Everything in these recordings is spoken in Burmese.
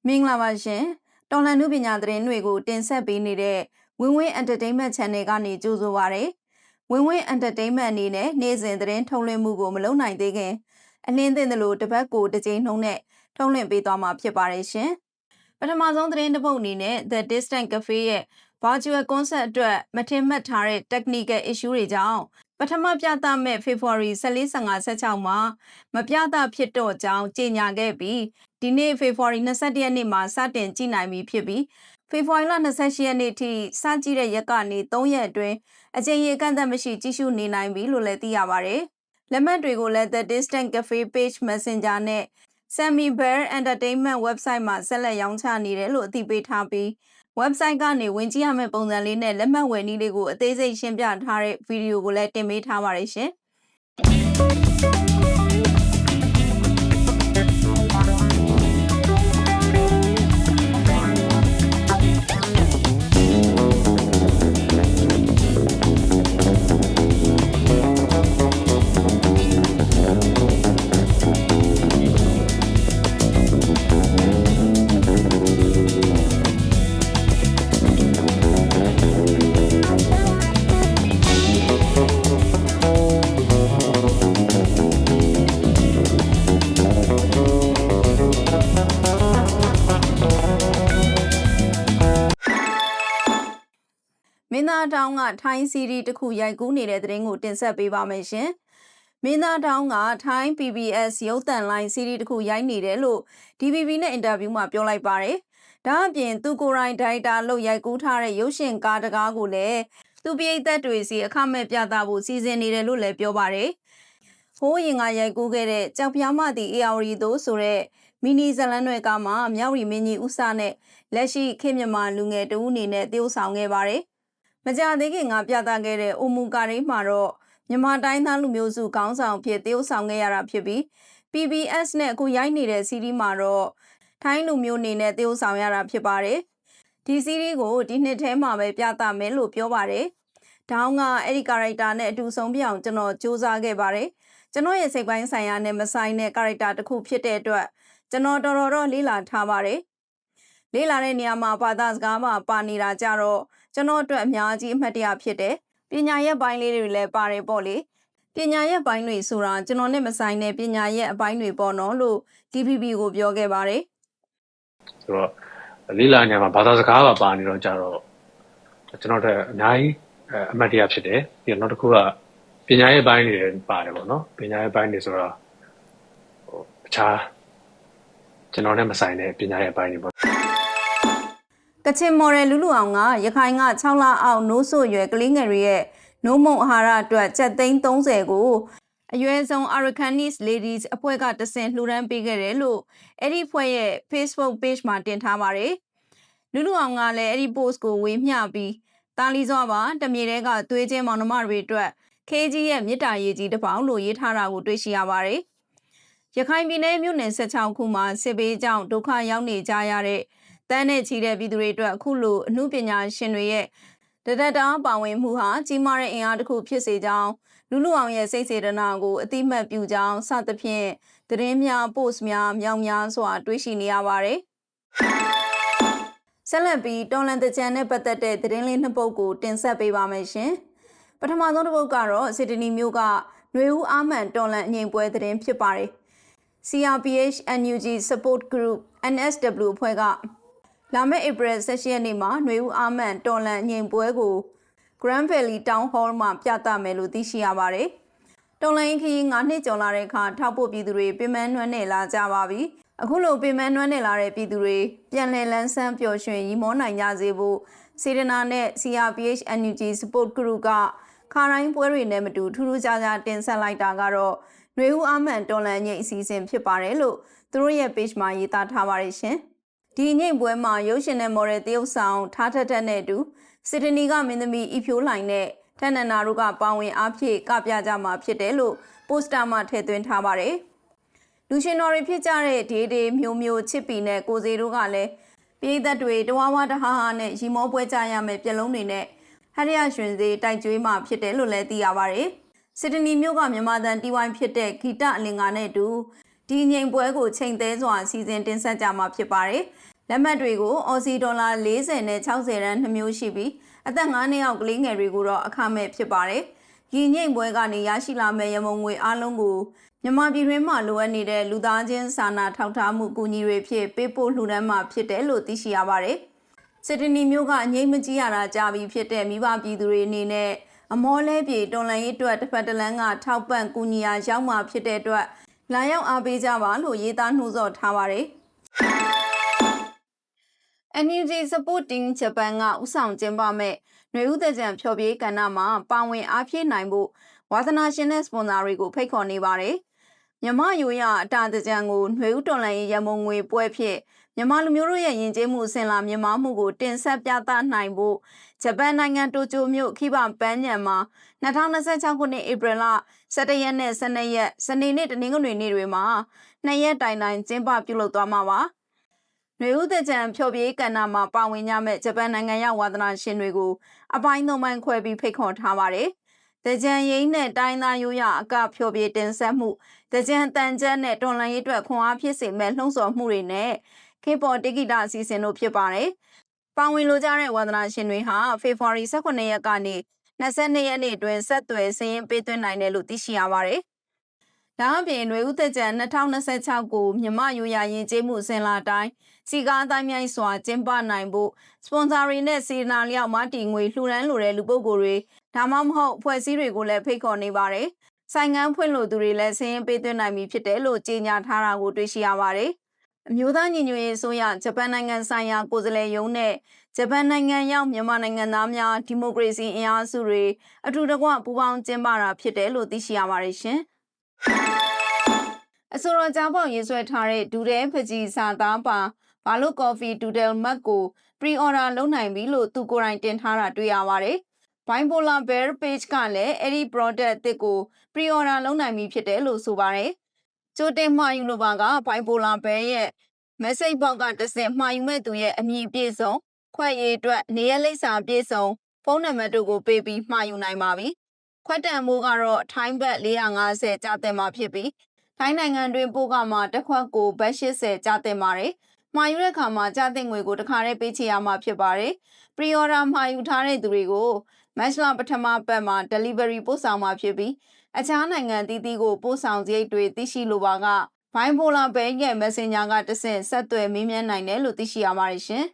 မင်္ဂလာပါရှင်တော်လန်နုပညာသတင်းတွေကိုတင်ဆက်ပေးနေတဲ့ဝင်းဝင်း Entertainment Channel ကနေကြိုဆိုပါရစေဝင်းဝင်း Entertainment အနေနဲ့နေ့စဉ်သတင်းထုတ်လွှင့်မှုကိုမလုပ်နိုင်သေးခင်အလင်းသင့်တယ်လို့တစ်ပတ်ကိုတစ်ကြိမ်နှုန်းနဲ့ထုတ်လွှင့်ပေးသွားမှာဖြစ်ပါတယ်ရှင်ပထမဆုံးသတင်းတစ်ပုဒ်အနေနဲ့ The Distant Cafe ရဲ့ Virtual Concert အတွက်မထင်မှတ်ထားတဲ့ Technical Issue တွေကြောင့်ပထမပြသမဲ့ February 14 15 16မှာမပြသဖြစ်တော့ကြောင်းကြေညာခဲ့ပြီးဒီနေ့ February 21ရက်နေ့မှာစတင်ကြည့်နိုင်ပြီဖြစ်ပြီး February 28ရက်နေ့ထိစကြည့်တဲ့ရက်ကနေ3ရက်အတွင်းအချိန်ရေကန့်သက်မရှိကြည့်ရှုနေနိုင်ပြီလို့လည်းသိရပါတယ်။လက်မှတ်တွေကိုလည်း The Distant Cafe Page Messenger နဲ့ Sammy Bear Entertainment website မှာဆက်လက်ရောင်းချနေတယ်လို့အသိပေးထားပြီး website ကနေဝင်ကြည့်ရမယ့်ပုံစံလေးနဲ့လက်မှတ်ဝယ်နည်းလေးကိုအသေးစိတ်ရှင်းပြထားတဲ့ဗီဒီယိုကိုလည်းတင်ပေးထားပါတယ်ရှင်။မင်းသားတောင်ကထိုင်းစီရီတစ်ခုရိုက်ကူးနေတဲ့သတင်းကိုတင်ဆက်ပေးပါမယ်ရှင်။မင်းသားတောင်ကထိုင်း PBS ရုပ်သံလိုင်းစီရီတစ်ခုရိုက်နေတယ်လို့ DVB နဲ့အင်တာဗျူးမှာပြောလိုက်ပါတယ်။ဒါအပြင်သူကိုယ်တိုင်ဒိုင်တာလို့ရိုက်ကူးထားတဲ့ရုပ်ရှင်ကားတကားကိုလည်းသူပရိသတ်တွေစီအခမဲ့ပြသဖို့စီစဉ်နေတယ်လို့လည်းပြောပါတယ်။ဟိုးရင်ကရိုက်ကူးခဲ့တဲ့ကြောက်ပြားမတီအေယာဝတီတို့ဆိုတဲ့မီနီဇလန်တွေကားမှာမြောက်ရီမင်းကြီးဦးစနဲ့လက်ရှိခေတ်မြန်မာလူငယ်တဦးအနေနဲ့တည်ဆောင်ခဲ့ပါတယ်။မကြသေးခင်ကပြသခဲ့တဲ့အိုမူကာရိမှာတော့မြန်မာတိုင်းသားလူမျိုးစုခေါင်းဆောင်ဖြစ်တည်ဆောင်ခဲ့ရတာဖြစ်ပြီး PBS နဲ့အခုရိုက်နေတဲ့စီးရီးမှာတော့ထိုင်းလူမျိုးအနေနဲ့တည်ဆောင်ရတာဖြစ်ပါတယ်။ဒီစီးရီးကိုဒီနှစ်ထဲမှာပဲပြသမယ်လို့ပြောပါတယ်။ဒေါင်းကအဲ့ဒီကာရိုက်တာနဲ့အတူဆုံးပြအောင်ကျွန်တော်စူးစမ်းခဲ့ပါတယ်။ကျွန်တော်ရဲ့စိတ်ပိုင်းဆိုင်ရာနဲ့မဆိုင်တဲ့ကာရိုက်တာတစ်ခုဖြစ်တဲ့အတွက်ကျွန်တော်တော်တော်လေးလာထားပါတယ်။လေးလာတဲ့နေရာမှာဘာသာစကားမှာပါနေတာကြတော့ကျွန်တော်အတွက်အများကြီးအမှတ်တရဖြစ်တယ်။ပညာရဲ့ပိုင်းလေးတွေလည်းပါတယ်ပေါ့လေ။ပညာရဲ့ပိုင်းတွေဆိုတာကျွန်တော်နဲ့မဆိုင်တဲ့ပညာရဲ့အပိုင်းတွေပေါ့နော်လို့ DVB ကိုပြောခဲ့ပါတယ်။ဆိုတော့လေးလာနေရာမှာဘာသာစကားပါနေတော့ကြတော့ကျွန်တော်တို့အများကြီးအမှတ်တရဖြစ်တယ်။ပြီးတော့နောက်တစ်ခုကပညာရဲ့ပိုင်းတွေပါတယ်ပေါ့နော်။ပညာရဲ့ပိုင်းတွေဆိုတော့အခြားကျွန်တော်နဲ့မဆိုင်တဲ့ပညာရဲ့ပိုင်းတွေပေါ့ကချင်မော်ရယ်လူလူအောင်ကရခိုင်က6လအောက်နိုးဆို့ရွယ်ကလေးငယ်တွေရဲ့နိုးမုံအာဟာရအတွက်ကျပ်သိန်း30ကိုအရွယ်ဆုံး Arakanese Ladies အဖွဲ့ကတဆင့်လှူဒန်းပေးခဲ့တယ်လို့အဲ့ဒီအဖွဲ့ရဲ့ Facebook page မှာတင်ထားပါတယ်။လူလူအောင်ကလည်းအဲ့ဒီ post ကိုဝေမျှပြီးတာလီစွာပါတမြေတဲကသွေးချင်းမောင်နှမတွေအတွက် KG ရဲ့မြစ်တာရေးကြီးတစ်ပေါင်းလို့ရေးထားတာကိုတွေ့ရှိရပါတယ်။ရခိုင်ပြည်နယ်မြို့နယ်16ခုမှာစစ်ဘေးကြောင့်ဒုက္ခရောက်နေကြရတဲ့တန်းနဲ့ချီတဲ့ပြည်သူတွေအတွက်အခုလိုအမှုပညာရှင်တွေရဲ့တဒတာပါဝင်မှုဟာကြီးမားတဲ့အင်အားတစ်ခုဖြစ်စေကြောင်းလူလူအောင်ရဲ့စိတ်စေတနာကိုအတိမတ်ပြုကြောင်းစသဖြင့်သတင်းများ post များမြောက်များစွာတွေ့ရှိနေရပါတယ်။ဆက်လက်ပြီးတော်လန်တကြံနဲ့ပတ်သက်တဲ့သတင်းလေးနှစ်ပုဒ်ကိုတင်ဆက်ပေးပါမယ်ရှင်။ပထမဆုံးတစ်ပုဒ်ကတော့စစ်တနီမျိုးကຫນွေဦးအာမန်တော်လန်အငြိမ်ပွဲသတင်းဖြစ်ပါတယ်။ CRPH NUG Support Group NSW အဖွဲ့ကလာမယ့် April 16ရက်နေ့မှာຫນွေဦးအာမန်တော်လန်ငြိမ်ပွဲကို Grand Valley Town Hall မှာပြသမယ်လို့သိရှိရပါတယ်။တော်လန်ခရီး9နှစ်ကျော်လာတဲ့အခါထောက်ပို့ပြည်သူတွေပင်မနှွမ်းနယ်လာကြပါပြီ။အခုလိုပင်မနှွမ်းနယ်လာတဲ့ပြည်သူတွေပြန်လည်လန်းဆန်းပျော်ရွှင်ရီမောနိုင်ကြစေဖို့စေတနာနဲ့ CRPH NUG Support Group ကခါတိုင်းပွဲတွေနဲ့မတူထူးထူးခြားခြားတင်ဆက်လိုက်တာကတော့ຫນွေဦးအာမန်တော်လန်ငြိမ်အစီအစဉ်ဖြစ်ပါတယ်လို့သူတို့ရဲ့ page မှာရေးသားထားပါတယ်ရှင်။ဒီညိမ့်ပွဲမှာရုပ်ရှင်နဲ့မော်ဒယ်တရုတ်ဆောင်ထားထက်တဲ့နဲ့အတူစစ်တနီကမင်းသမီးအီဖြိုးလှိုင်နဲ့ထန်နန္နာတို့ကပါဝင်အားဖြည့်ကပြကြမှာဖြစ်တယ်လို့ပိုစတာမှာထည့်သွင်းထားပါတယ်။လူရှင်တော်တွေဖြစ်ကြတဲ့ဒေဒေမျိုးမျိုးချစ်ပီနဲ့ကိုစေတို့ကလည်းပြည်သက်တွေတဝါဝါတဟာဟာနဲ့ရီမောပွဲကြရမယ်ပြလုံးတွေနဲ့ဟရရရွှင်စေတိုက်ကျွေးမှာဖြစ်တယ်လို့လည်းသိရပါတယ်။စစ်တနီမျိုးကမြန်မာတန်တီဝိုင်းဖြစ်တဲ့ဂီတအလင်္ကာနဲ့အတူဒီငိမ်ပွဲကိုချိန်သေးစွာစီစဉ်တင်ဆက်ကြမှာဖြစ်ပါတယ် လက်မှတ်တွေကိုအော်စီဒေါ်လာ40နဲ့60ရန်2မျိုးရှိပြီးအသက်9နှစ်အောက်ကလေးငယ်တွေကိုတော့အခမဲ့ဖြစ်ပါတယ်။ဒီညိမ့်ပွဲကနေရရှိလာမယ့်ရမုံငွေအားလုံးကိုမြန်မာပြည်တွင်းမှာလိုအပ်နေတဲ့လူသားချင်းစာနာထောက်ထားမှုကူညီတွေဖြစ်ပေးပို့လှူဒန်းမှာဖြစ်တယ်လို့သိရှိရပါတယ်။စစ်တနီမျိုးကအငိမ့်မကြီးရတာကြာပြီဖြစ်တဲ့မိဘပြည်သူတွေအနေနဲ့အမောလဲပြေတော်လန်ရေးအတွက်တစ်ဖက်တစ်လမ်းကထောက်ပံ့ကူညီရာရောက်မှာဖြစ်တဲ့အတွက်လာရောက်အားပေးကြပါလို့ရေးသားနှိုးဆော်ထားပါတယ်။ NUG Supporting Japan ကဥဆောင်ကျင်းပမဲ့ຫນွေဥသက်ကြံဖျော်ဖြေကဏ္ဍမှာပါဝင်အားဖြည့်နိုင်ဖို့ဝါသနာရှင်တဲ့စပွန်ဆာတွေကိုဖိတ်ခေါ်နေပါတယ်။မြမရိုးရအတာတကြံကိုຫນွေဥတော်လှန်ရေးရမုံငွေပွဲဖြစ်မြမလူမျိုးတို့ရဲ့ယဉ်ကျေးမှုအစဉ်လာမြင့်မားမှုကိုတင်ဆက်ပြသနိုင်ဖို့ဂျပန်နိုင်ငံတိုကျိုမြို့ခိဘပန်းညံမှာ2026ခုနှစ်ဧပြီလ17ရက်နဲ့12ရက်စနေနေ့တနင်္ဂနွေနေ့တွေမှာ2ရက်တိုင်ကျင်းပပြုလုပ်သွားမှာပါ။ຫນွေဥသက်ကြံဖျော်ဖြေကဏ္ဍမှာပါဝင်ကြမဲ့ဂျပန်နိုင်ငံရောက်ဝါသနာရှင်တွေကိုအပိုင်း3ပိုင်းခွဲပြီးဖိတ်ခေါ်ထားပါတယ်။တကြံရင်းနဲ့တိုင်းသားရိုးရအကဖျော်ဖြေတင်ဆက်မှုတကြံတန်ကျက်နဲ့တော်လှန်ရေးအတွက်ခွန်အားဖြစ်စေမဲ့လှုံ့ဆော်မှုတွေနဲ့ခေပေါ်တိကိတာအစီအစဉ်တို့ဖြစ်ပါတယ်။ပါဝင်လိုကြတဲ့ဝါသနာရှင်တွေဟာဖေဖော်ဝါရီ18ရက်ကနေ22ရက်နေ့တွင်ဆက်သွယ်စာရင်းပေးသွင်းနိုင်တယ်လို့သိရှိရပါတယ်။ဒါအပြင်ຫນွေဥသက်ကြံ2026ကိုမြမရိုးရရင်ကျေးမှုစင်လာတိုင်းစီကားအတိုင်းမြိုင်စွာကျင်းပနိုင်ဖို့စပွန်ဆာတွေနဲ့စေနာလျောက်မတီငွေလှူဒန်းလိုတဲ့လူပုဂ္ဂိုလ်တွေဒါမှမဟုတ်အဖွဲ့အစည်းတွေကိုလည်းဖိတ်ခေါ်နေပါတယ်။ဆိုင်ငန်းဖွင့်လို့သူတွေလည်းစာရင်းပေးသွင်းနိုင်ပြီဖြစ်တယ်လို့ကြေညာထားတာကိုတွေ့ရှိရပါတယ်။အမျိုးသားညီညွတ်ရေးအစိုးရဂျပန်နိုင်ငံဆိုင်ရာကိုယ်စားလှယ်ရုံးနဲ့ဂျပန်နိုင်ငံရောက်မြန်မာနိုင်ငံသားများဒီမိုကရေစီအင်အားစုတွေအထူးတကွပူးပေါင်းကျင်းပတာဖြစ်တယ်လို့သိရှိရပါတယ်ရှင်။အစိုးရကြားပေါက်ရေးဆွဲထားတဲ့ဒူတဲဖကြီးစာသားပါဘာလို့ကော်ဖီဒူတယ်မတ်ကို pre-order လုပ်နိုင်ပြီလို့သူကိုယ်တိုင်တင်ထားတာတွေ့ရပါတယ်။ Bipolar Bear Page ကလည်းအဲ့ဒီ product အသစ်ကို pre-order လုပ်နိုင်ပြီဖြစ်တယ်လို့ဆိုပါတယ်။ကြိုတင်မှာယူလိုပါက Bipolar Bear ရဲ့ message box ကတစ်ဆင့်မှာယူမဲ့သူရဲ့အမည်ပြည့်စုံခွက်ရည်အတွက်နေရာလိပ်စာပြည့်စုံဖုန်းနံပါတ်တို့ကိုပေးပြီးမှာယူနိုင်ပါပြီ။ခွက်တန်မိုးကတော့ထိုင်းဘတ်450ကျသင့်မှာဖြစ်ပြီးထိုင်းနိုင်ငံတွင်ပို့ကမှာတစ်ခွက်ကိုဘတ်80ကျသင့်ပါတယ်။မှာယူတဲ့အခါမှာကျသင့်ငွေကိုတစ်ခါတည်းပေးချေရမှာဖြစ်ပါတယ်။ pre-order မှာယူထားတဲ့သူတွေကိုမတ်လပထမပတ်မှာ delivery ပို့ဆောင်မှာဖြစ်ပြီးအခြားနိုင်ငံသီးသီးကိုပို့ဆောင်စရိတ်တွေသိရှိလိုပါကBipolar Bear ရဲ့ Messenger ကတစ်ဆင့်ဆက်သွယ်မေးမြန်းနိုင်တယ်လို့သိရှိရပါတယ်ရှင်။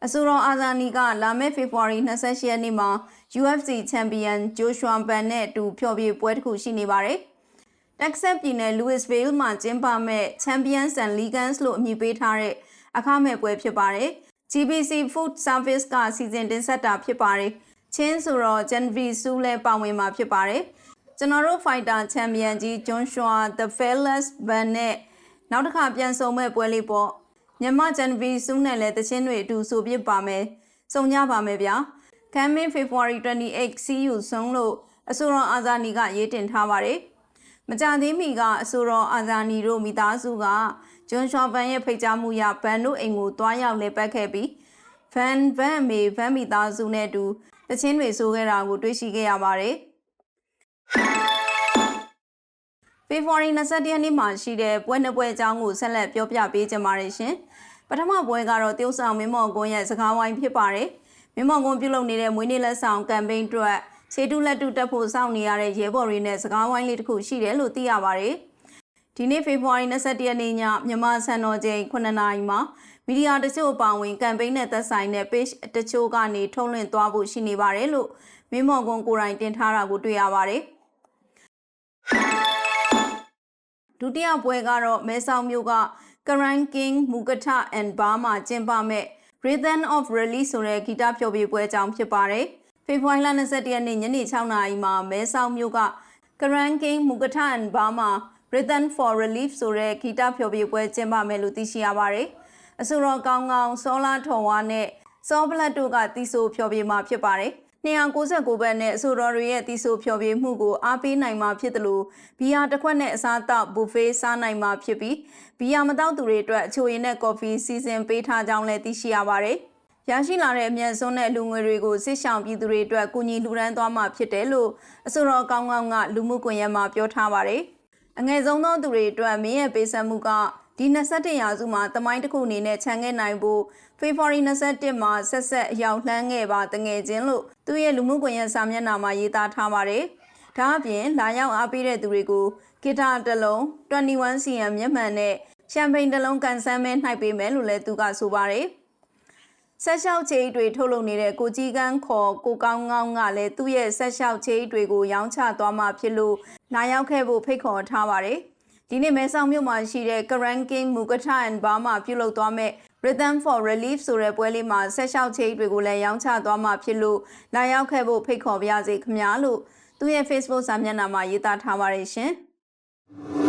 အဆိုတော်အာဇာနည်ကလာမယ့်ဖေဖော်ဝါရီ28ရက်နေ့မှာ UFC ချန်ပီယံဂျိုရှွမ်ဘန်နဲ့အတူဖျော်ဖြေပွဲတစ်ခုရှိနေပါတယ်။ Texas ပြည်နယ် Louisville မှာကျင်းပမဲ့ Champions and Legends လို့အမည်ပေးထားတဲ့အခမဲ့ပွဲဖြစ်ပါတယ်။ GBC Food Service ကစီစဉ်တင်ဆက်တာဖြစ်ပါတယ်။ချင်းဆိုတော့ Genevieve Su လည်းပါဝင်မှာဖြစ်ပါတယ်။ကျွန်တော်တို့ Fighter Champion ကြီး Joshua The Fearless Van နဲ့နောက်တစ်ခါပြန်ဆုံမဲ့ပွဲလေးပေါ့။မြန်မာ Genevieve Su နဲ့လည်းတချင်းတွေအတူဆိုပြပါမယ်။စုံကြပါမယ်ဗျာ။ Coming February 28 see you soon လို့အဆိုတော်အာဇာနည်ကရေးတင်ထားပါတယ်။မကြသေးမီကအဆိုတော်အာဇာနည်တို့မိသားစုကဂျွန်ရှွာဗန်ရဲ့ဖိတ်ကြားမှုအရဗန်တို့အိမ်ကိုတွားရောက်လည်ပတ်ခဲ့ပြီးဗန်အမေဗန်မိသားစုနဲ့အတူတချင်းတွေဆိုခဲ့တာကိုတွေ့ရှိခဲ့ရပါတယ်။ဖေဖော်ဝါရီ21ရက်နေ့မှာရှိတဲ့ပွဲနှစ်ပွဲအကြောင်းကိုဆက်လက်ပြောပြပေးကြပါရရှင်။ပထမပွဲကတော့တရုတ်ဆောင်မင်းမော်ကွန်းရဲ့စကားဝိုင်းဖြစ်ပါတယ်။မင်းမော်ကွန်းပြုလုပ်နေတဲ့မွေးနေ့လက်ဆောင်ကမ်ပိန်းအတွက်ခြေတုလက်တုတက်ဖို့စောင့်နေရတဲ့ရဲဘော်တွေနဲ့စကားဝိုင်းလေးတစ်ခုရှိတယ်လို့သိရပါတယ်။ဒီနေ့ဖေဖော်ဝါရီ21ရက်နေ့ညမြန်မာစံတော်ချိန်9:00နာရီမှာမီဒီယာတချို့အပါအဝင်ကမ်ပိန်းနဲ့သက်ဆိုင်တဲ့ page တချို့ကနေထုတ်လွှင့်သွားဖို့ရှိနေပါတယ်လို့မင်းမော်ကွန်းကိုယ်တိုင်တင်ထားတာကိုတွေ့ရပါတယ်။ဒုတိယပွဲကတော့မဲဆောက်မြို့က Karan King Mukata and Bar မှာကျင်းပမဲ့ Rhythm of Release ဆိုတဲ့ဂီတဖျော်ဖြေပွဲအကြောင်းဖြစ်ပါတယ်။ဖေဖော်ဝါရီလ21ရက်နေ့ညနေ6:00နာရီမှာမဲဆောက်မြို့က Karan King Mukata and Bar မှာ Rhythm for Relief ဆိုတဲ့ဂီတဖျော်ဖြေပွဲကျင်းပမယ်လို့သိရှိရပါတယ်။အဆိုတော်ကောင်းကောင်းစောလာထော်ဝါနဲ့စောပလက်တို့ကတီဆိုဖျော်ဖြေမှာဖြစ်ပါတယ်။299ဘတ်နဲ့အဆိုတော်တွေရဲ့တီဆိုဖျော်ဖြေမှုကိုအားပေးနိုင်မှာဖြစ်တယ်လို့ဘီယာတစ်ခွက်နဲ့အစားအသောက်ဘူဖေးစားနိုင်မှာဖြစ်ပြီးဘီယာမတောက်သူတွေအတွက်အချိုရည်နဲ့ကော်ဖီစီစဉ်ပေးထားကြောင်းလည်းသိရှိရပါတယ်။ရရှိလာတဲ့အမြတ်စွန်းတဲ့လူငွေတွေကိုစစ်ဆောင်ပြည်သူတွေအတွက်ကူညီလှူဒန်းသွားမှာဖြစ်တယ်လို့အဆိုတော်ကောင်းကောင်းကလူမှုကွန်ရက်မှာပြောထားပါတယ်။အငယ်ဆုံးသောသူတွေအတွက်မင်းရဲ့ပေးဆက်မှုက ဒီ21ရာစုမှာတမိုင်းတစ်ခုအနေနဲ့ခြံခဲ့နိုင်ဖို့ဖေဖော်ဝါရီ21မှာဆက်အရောက်လှမ်းခဲ့ပါတငယ်ချင်းလို့သူ့ရဲ့လူမှုကွန်ရက်စာမျက်နှာမှာရေးသားထားပါတယ်။ဒါအပြင်လာရောက်အားပေးတဲ့သူတွေကိုဂီတာတစ်လုံး 21cm မျက်မှန်နဲ့ရှမ်ပိန်တစ်လုံးကန်ဆန်းမဲနှိုက်ပေးမယ်လို့လည်းသူကဆိုပါတယ်။ဆက်လျှောက်ချေးတွေထုတ်လုပ်နေတဲ့ကိုကြီးကန်းခေါ်ကိုကောင်းကောင်းကလည်းသူ့ရဲ့ဆက်လျှောက်ချေးတွေကိုရောင်းချသွားမှဖြစ်လို့လာရောက်ခဲ့ဖို့ဖိတ်ခေါ်ထားပါတယ်။ဒီနေ့မဲဆောက်မြို့မှာရှိတဲ့ Karan King Mukata and Bar မှာပြုလုပ်သွားမဲ့ Rhythm for Relief ဆိုတဲ့ပွဲလေးမှာဆက်လျှောက်ချေးတွေကိုလည်းရောင်းချသွားမှဖြစ်လို့လာရောက်ခဲ့ဖို့ဖိတ်ခေါ်ပါရစေခင်ဗျာလို့သူ့ရဲ့ Facebook စာမျက်နှာမှာရေးသားထားပါတယ်ရှင်။